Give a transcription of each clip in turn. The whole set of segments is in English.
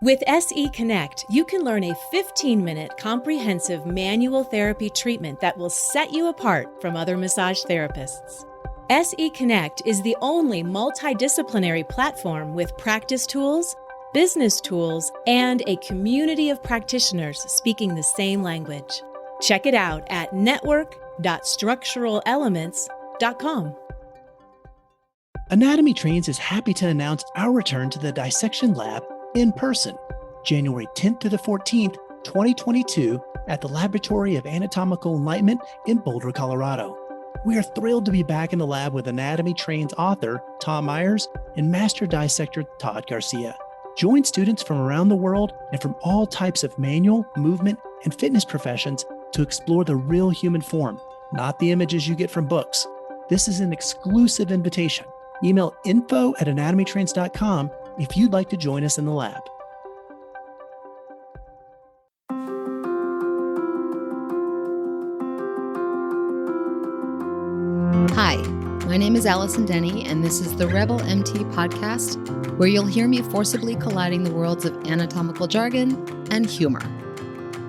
With SE Connect, you can learn a 15-minute comprehensive manual therapy treatment that will set you apart from other massage therapists. SE Connect is the only multidisciplinary platform with practice tools, business tools, and a community of practitioners speaking the same language. Check it out at network.structuralelements.com. Anatomy Trains is happy to announce our return to the Dissection Lab in person, January 10th to the 14th, 2022, at the Laboratory of Anatomical Enlightenment in Boulder, Colorado. We are thrilled to be back in the lab with Anatomy Trains author Tom Myers and master dissector Todd Garcia. Join students from around the world and from all types of manual, movement, and fitness professions to explore the real human form, not the images you get from books. This is an exclusive invitation. Email info@anatomytrains.com if you'd like to join us in the lab. Hi, my name is Allison Denney, and this is the rebelmt podcast, where you'll hear me forcibly colliding the worlds of anatomical jargon and humor.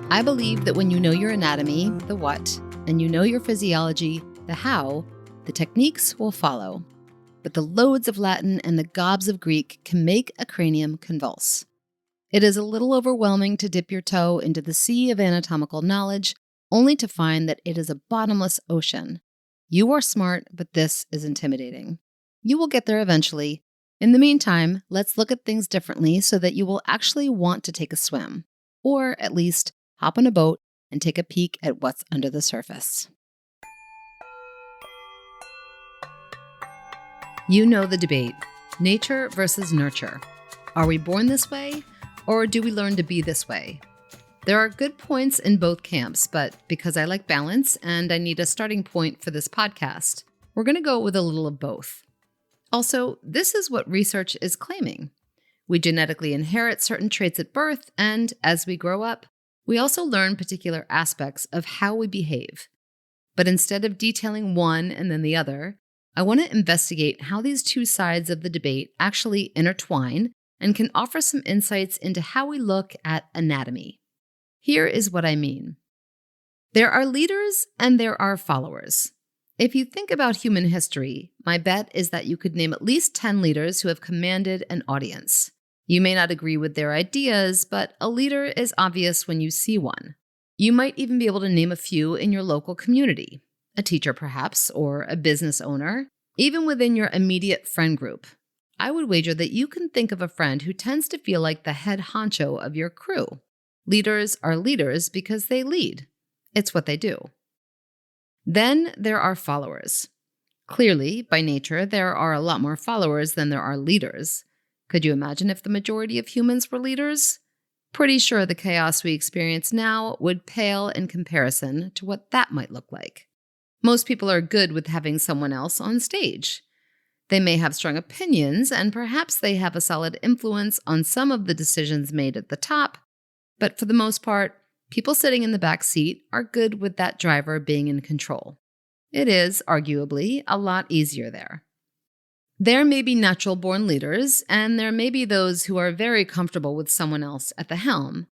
I believe that when you know your anatomy, the what, and you know your physiology, the how, the techniques will follow. But the loads of Latin and the gobs of Greek can make a cranium convulse. It is a little overwhelming to dip your toe into the sea of anatomical knowledge, only to find that it is a bottomless ocean. You are smart, but this is intimidating. You will get there eventually. In the meantime, let's look at things differently so that you will actually want to take a swim, or at least hop on a boat and take a peek at what's under the surface. You know the debate, nature versus nurture. Are we born this way, or do we learn to be this way? There are good points in both camps, but because I like balance and I need a starting point for this podcast, we're going to go with a little of both. Also, this is what research is claiming. We genetically inherit certain traits at birth, and as we grow up, we also learn particular aspects of how we behave. But instead of detailing one and then the other, I want to investigate how these two sides of the debate actually intertwine and can offer some insights into how we look at anatomy. Here is what I mean. There are leaders and there are followers. If you think about human history, my bet is that you could name at least 10 leaders who have commanded an audience. You may not agree with their ideas, but a leader is obvious when you see one. You might even be able to name a few in your local community, a teacher perhaps, or a business owner, even within your immediate friend group. I would wager that you can think of a friend who tends to feel like the head honcho of your crew. Leaders are leaders because they lead. It's what they do. Then there are followers. Clearly, by nature, there are a lot more followers than there are leaders. Could you imagine if the majority of humans were leaders? Pretty sure the chaos we experience now would pale in comparison to what that might look like. Most people are good with having someone else on stage. They may have strong opinions, and perhaps they have a solid influence on some of the decisions made at the top, but for the most part, people sitting in the back seat are good with that driver being in control. It is, arguably, a lot easier there. There may be natural-born leaders, and there may be those who are very comfortable with someone else at the helm.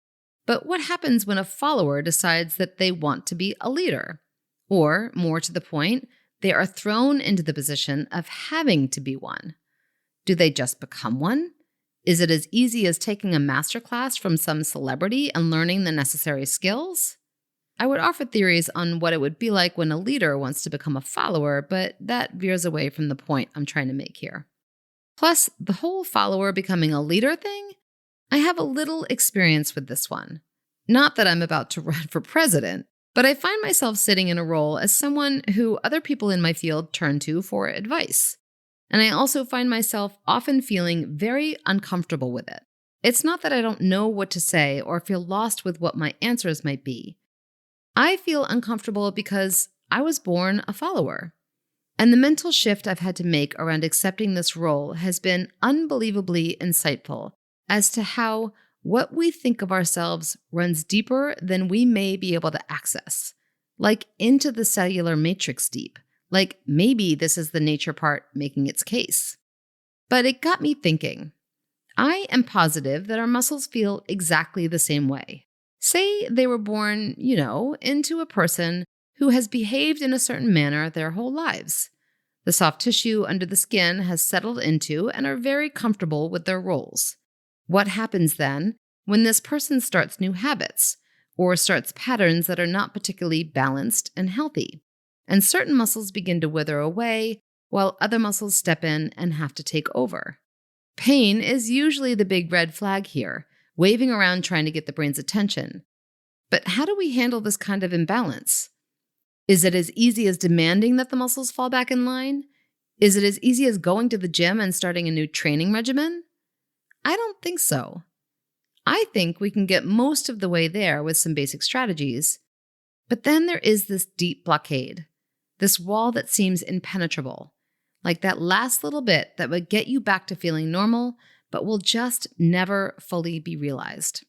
But what happens when a follower decides that they want to be a leader? Or, more to the point, they are thrown into the position of having to be one. Do they just become one? Is it as easy as taking a masterclass from some celebrity and learning the necessary skills? I would offer theories on what it would be like when a leader wants to become a follower, but that veers away from the point I'm trying to make here. Plus, the whole follower becoming a leader thing, I have a little experience with this one. Not that I'm about to run for president, but I find myself sitting in a role as someone who other people in my field turn to for advice. And I also find myself often feeling very uncomfortable with it. It's not that I don't know what to say or feel lost with what my answers might be. I feel uncomfortable because I was born a follower. And the mental shift I've had to make around accepting this role has been unbelievably insightful as to how what we think of ourselves runs deeper than we may be able to access, like into the cellular matrix deep. Like maybe this is the nature part making its case. But it got me thinking. I am positive that our muscles feel exactly the same way. Say they were born, into a person who has behaved in a certain manner their whole lives. The soft tissue under the skin has settled into and are very comfortable with their roles. What happens then when this person starts new habits or starts patterns that are not particularly balanced and healthy? And certain muscles begin to wither away while other muscles step in and have to take over. Pain is usually the big red flag here, waving around trying to get the brain's attention. But how do we handle this kind of imbalance? Is it as easy as demanding that the muscles fall back in line? Is it as easy as going to the gym and starting a new training regimen? I don't think so. I think we can get most of the way there with some basic strategies. But then there is this deep blockade, this wall that seems impenetrable, like that last little bit that would get you back to feeling normal, but will just never fully be realized.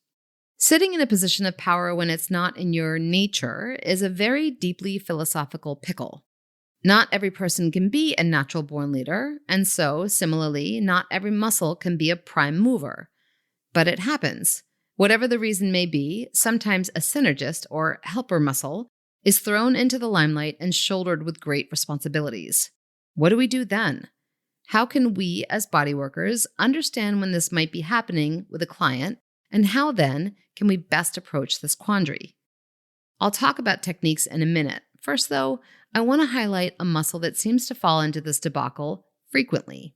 Sitting in a position of power when it's not in your nature is a very deeply philosophical pickle. Not every person can be a natural-born leader, and so, similarly, not every muscle can be a prime mover. But it happens. Whatever the reason may be, sometimes a synergist or helper muscle is thrown into the limelight and shouldered with great responsibilities. What do we do then? How can we, as body workers, understand when this might be happening with a client, and how then can we best approach this quandary? I'll talk about techniques in a minute. First, though, I want to highlight a muscle that seems to fall into this debacle frequently: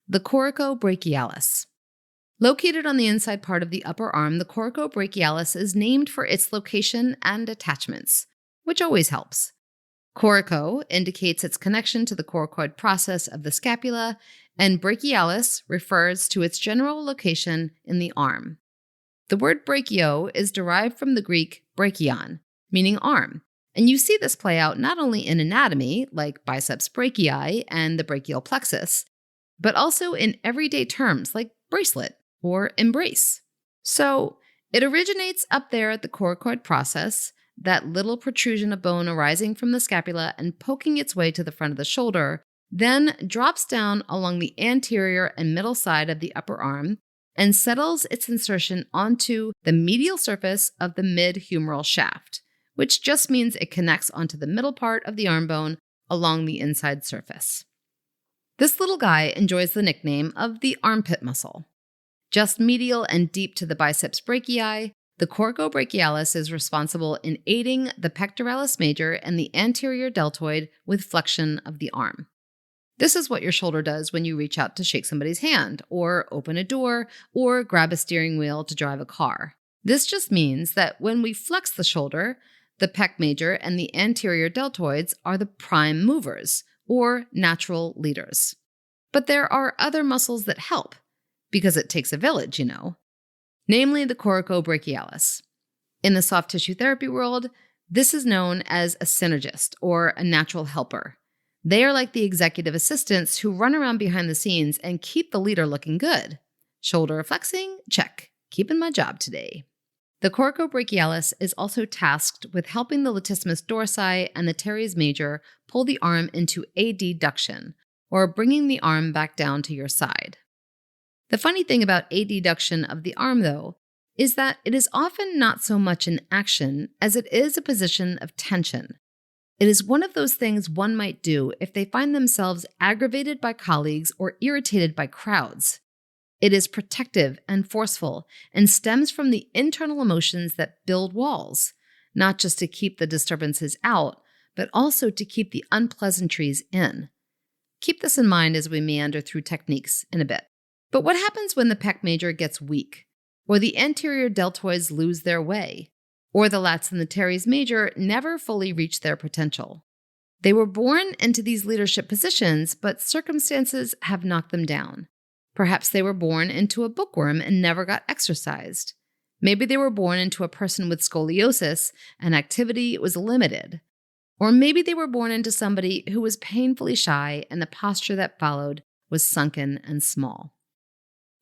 the coracobrachialis. Located on the inside part of the upper arm, the coracobrachialis is named for its location and attachments, which always helps. Coraco indicates its connection to the coracoid process of the scapula, and brachialis refers to its general location in the arm. The word brachio is derived from the Greek brachion, meaning arm, and you see this play out not only in anatomy, like biceps brachii and the brachial plexus, but also in everyday terms like bracelet or embrace. So it originates up there at the coracoid process, that little protrusion of bone arising from the scapula and poking its way to the front of the shoulder, then drops down along the anterior and middle side of the upper arm and settles its insertion onto the medial surface of the mid-humeral shaft, which just means it connects onto the middle part of the arm bone along the inside surface. This little guy enjoys the nickname of the armpit muscle. Just medial and deep to the biceps brachii, the coracobrachialis is responsible in aiding the pectoralis major and the anterior deltoid with flexion of the arm. This is what your shoulder does when you reach out to shake somebody's hand, or open a door, or grab a steering wheel to drive a car. This just means that when we flex the shoulder, the pec major and the anterior deltoids are the prime movers, or natural leaders. But there are other muscles that help, because it takes a village, namely the coracobrachialis. In the soft tissue therapy world, this is known as a synergist, or a natural helper. They are like the executive assistants who run around behind the scenes and keep the leader looking good. Shoulder flexing? Check. Keeping my job today. The coracobrachialis is also tasked with helping the latissimus dorsi and the teres major pull the arm into adduction, or bringing the arm back down to your side. The funny thing about adduction of the arm, though, is that it is often not so much an action as it is a position of tension. It is one of those things one might do if they find themselves aggravated by colleagues or irritated by crowds. It is protective and forceful and stems from the internal emotions that build walls, not just to keep the disturbances out, but also to keep the unpleasantries in. Keep this in mind as we meander through techniques in a bit. But what happens when the pec major gets weak, or the anterior deltoids lose their way, or the lats and the teres major never fully reach their potential? They were born into these leadership positions, but circumstances have knocked them down. Perhaps they were born into a bookworm and never got exercised. Maybe they were born into a person with scoliosis and activity was limited. Or maybe they were born into somebody who was painfully shy and the posture that followed was sunken and small.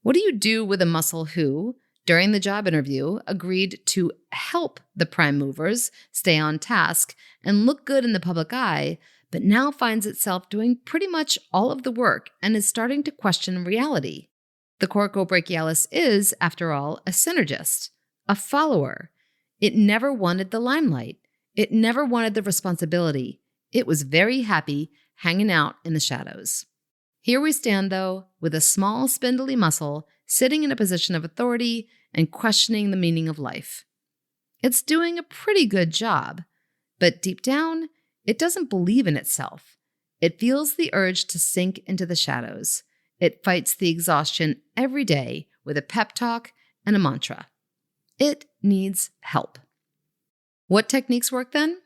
What do you do with a muscle who, during the job interview, agreed to help the prime movers stay on task and look good in the public eye, but now finds itself doing pretty much all of the work and is starting to question reality? The Coracobrachialis is, after all, a synergist, a follower. It never wanted the limelight. It never wanted the responsibility. It was very happy hanging out in the shadows. Here we stand, though, with a small, spindly muscle sitting in a position of authority and questioning the meaning of life. It's doing a pretty good job, but deep down, it doesn't believe in itself. It feels the urge to sink into the shadows. It fights the exhaustion every day with a pep talk and a mantra. It needs help. What techniques work then?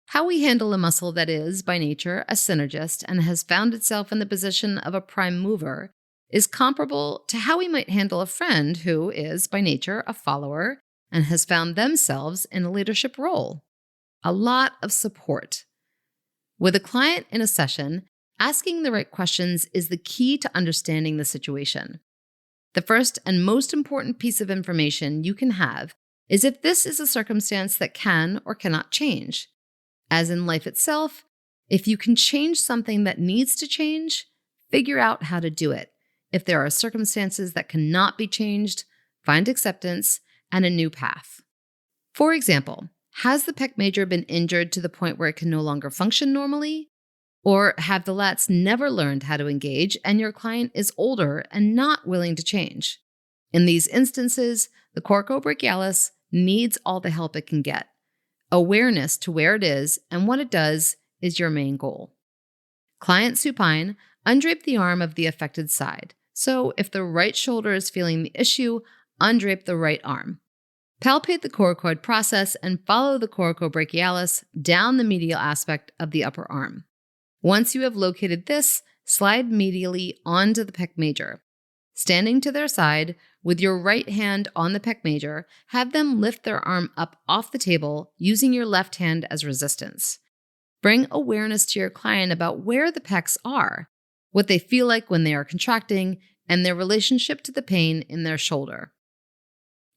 How we handle a muscle that is, by nature, a synergist and has found itself in the position of a prime mover is comparable to how we might handle a friend who is, by nature, a follower and has found themselves in a leadership role. A lot of support. With a client in a session, asking the right questions is the key to understanding the situation. The first and most important piece of information you can have is if this is a circumstance that can or cannot change. As in life itself, if you can change something that needs to change, figure out how to do it. If there are circumstances that cannot be changed, find acceptance and a new path. For example, has the pec major been injured to the point where it can no longer function normally? Or have the lats never learned how to engage and your client is older and not willing to change? In these instances, the Coracobrachialis needs all the help it can get. Awareness to where it is and what it does is your main goal. Client supine, undrape the arm of the affected side. So if the right shoulder is feeling the issue, undrape the right arm. Palpate the coracoid process and follow the Coracobrachialis down the medial aspect of the upper arm. Once you have located this, slide medially onto the pec major. Standing to their side, with your right hand on the pec major, have them lift their arm up off the table using your left hand as resistance. Bring awareness to your client about where the pecs are, what they feel like when they are contracting, and their relationship to the pain in their shoulder.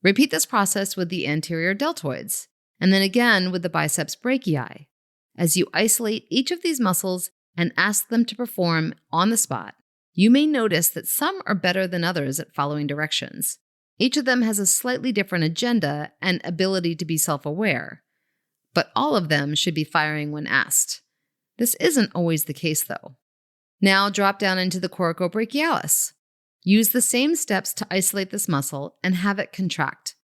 Repeat this process with the anterior deltoids, and then again with the biceps brachii. As you isolate each of these muscles and ask them to perform on the spot, you may notice that some are better than others at following directions. Each of them has a slightly different agenda and ability to be self-aware, but all of them should be firing when asked. This isn't always the case, though. Now drop down into the Coracobrachialis. Use the same steps to isolate this muscle and have it contract.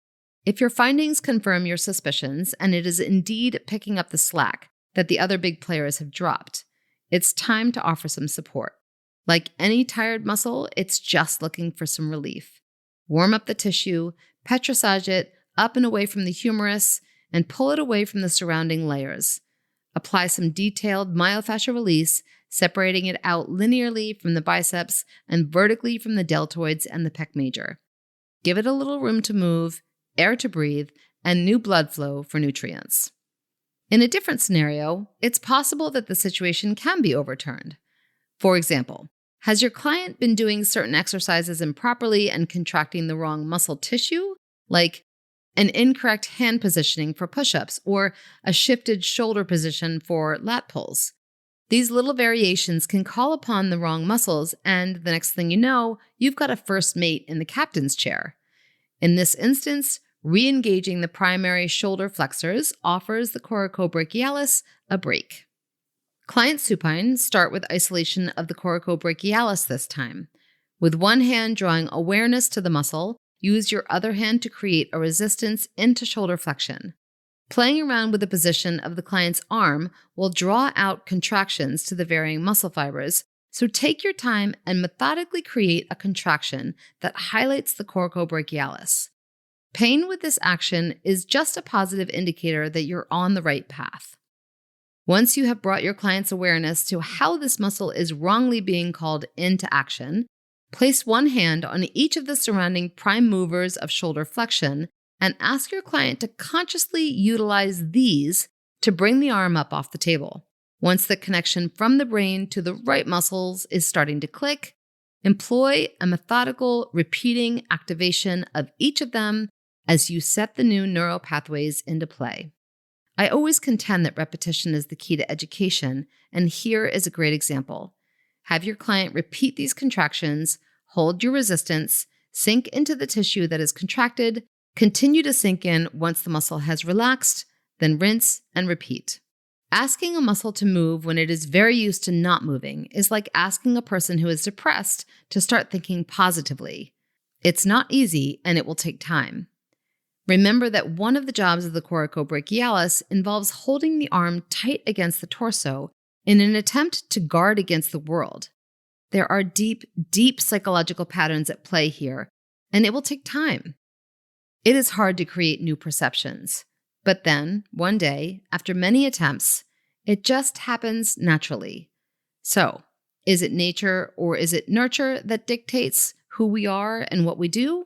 If your findings confirm your suspicions and it is indeed picking up the slack that the other big players have dropped, it's time to offer some support. Like any tired muscle, it's just looking for some relief. Warm up the tissue, petrissage it up and away from the humerus, and pull it away from the surrounding layers. Apply some detailed myofascial release, separating it out linearly from the biceps and vertically from the deltoids and the pec major. Give it a little room to move, air to breathe, and new blood flow for nutrients. In a different scenario, it's possible that the situation can be overturned. For example, has your client been doing certain exercises improperly and contracting the wrong muscle tissue, like an incorrect hand positioning for push-ups or a shifted shoulder position for lat pulls? These little variations can call upon the wrong muscles, and the next thing you know, you've got a first mate in the captain's chair. In this instance, re-engaging the primary shoulder flexors offers the Coracobrachialis a break. Client supine, start with isolation of the Coracobrachialis this time. With one hand drawing awareness to the muscle, use your other hand to create a resistance into shoulder flexion. Playing around with the position of the client's arm will draw out contractions to the varying muscle fibers, so take your time and methodically create a contraction that highlights the Coracobrachialis. Pain with this action is just a positive indicator that you're on the right path. Once you have brought your client's awareness to how this muscle is wrongly being called into action, place one hand on each of the surrounding prime movers of shoulder flexion and ask your client to consciously utilize these to bring the arm up off the table. Once the connection from the brain to the right muscles is starting to click, employ a methodical repeating activation of each of them as you set the new neural pathways into play. I always contend that repetition is the key to education, and here is a great example. Have your client repeat these contractions, hold your resistance, sink into the tissue that is contracted, continue to sink in once the muscle has relaxed, then rinse and repeat. Asking a muscle to move when it is very used to not moving is like asking a person who is depressed to start thinking positively. It's not easy and it will take time. Remember that one of the jobs of the Coracobrachialis involves holding the arm tight against the torso in an attempt to guard against the world. There are deep, deep psychological patterns at play here, and it will take time. It is hard to create new perceptions. But then, one day, after many attempts, it just happens naturally. So, is it nature or is it nurture that dictates who we are and what we do?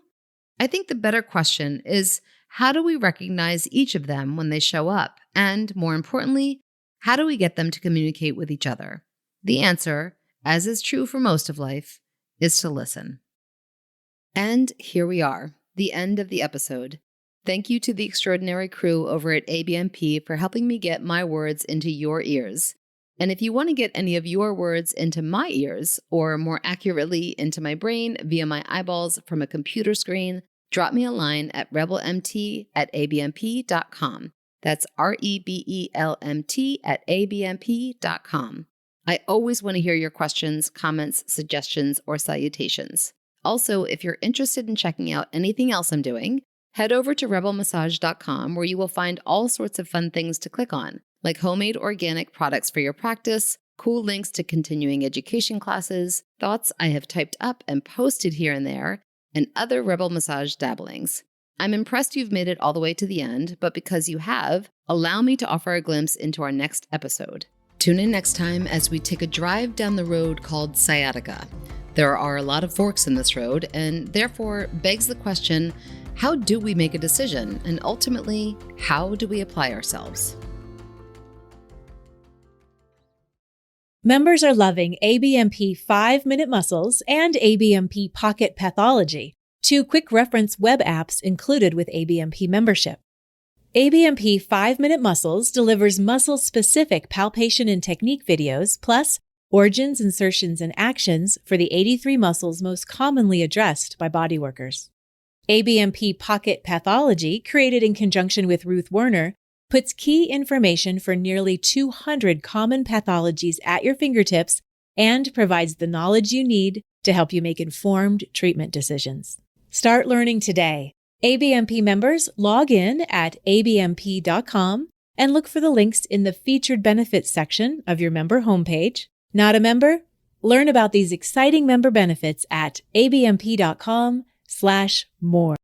I think the better question is, how do we recognize each of them when they show up? And more importantly, how do we get them to communicate with each other? The answer, as is true for most of life, is to listen. And here we are, the end of the episode. Thank you to the extraordinary crew over at ABMP for helping me get my words into your ears. And if you want to get any of your words into my ears, or more accurately into my brain via my eyeballs from a computer screen, drop me a line at rebelmt@abmp.com. That's rebelmt@abmp.com. I always want to hear your questions, comments, suggestions, or salutations. Also, if you're interested in checking out anything else I'm doing, head over to rebelmassage.com where you will find all sorts of fun things to click on, like homemade organic products for your practice, cool links to continuing education classes, thoughts I have typed up and posted here and there, and other Rebel Massage dabblings. I'm impressed you've made it all the way to the end, but because you have, allow me to offer a glimpse into our next episode. Tune in next time as we take a drive down the road called sciatica. There are a lot of forks in this road, and therefore begs the question, how do we make a decision? And ultimately, how do we apply ourselves? Members are loving ABMP 5-Minute Muscles and ABMP Pocket Pathology, 2 quick reference web apps included with ABMP membership. ABMP 5-Minute Muscles delivers muscle-specific palpation and technique videos, plus origins, insertions, and actions for the 83 muscles most commonly addressed by bodyworkers. ABMP Pocket Pathology, created in conjunction with Ruth Werner, puts key information for nearly 200 common pathologies at your fingertips and provides the knowledge you need to help you make informed treatment decisions. Start learning today. ABMP members log in at abmp.com and look for the links in the featured benefits section of your member homepage. Not a member? Learn about these exciting member benefits at abmp.com/more.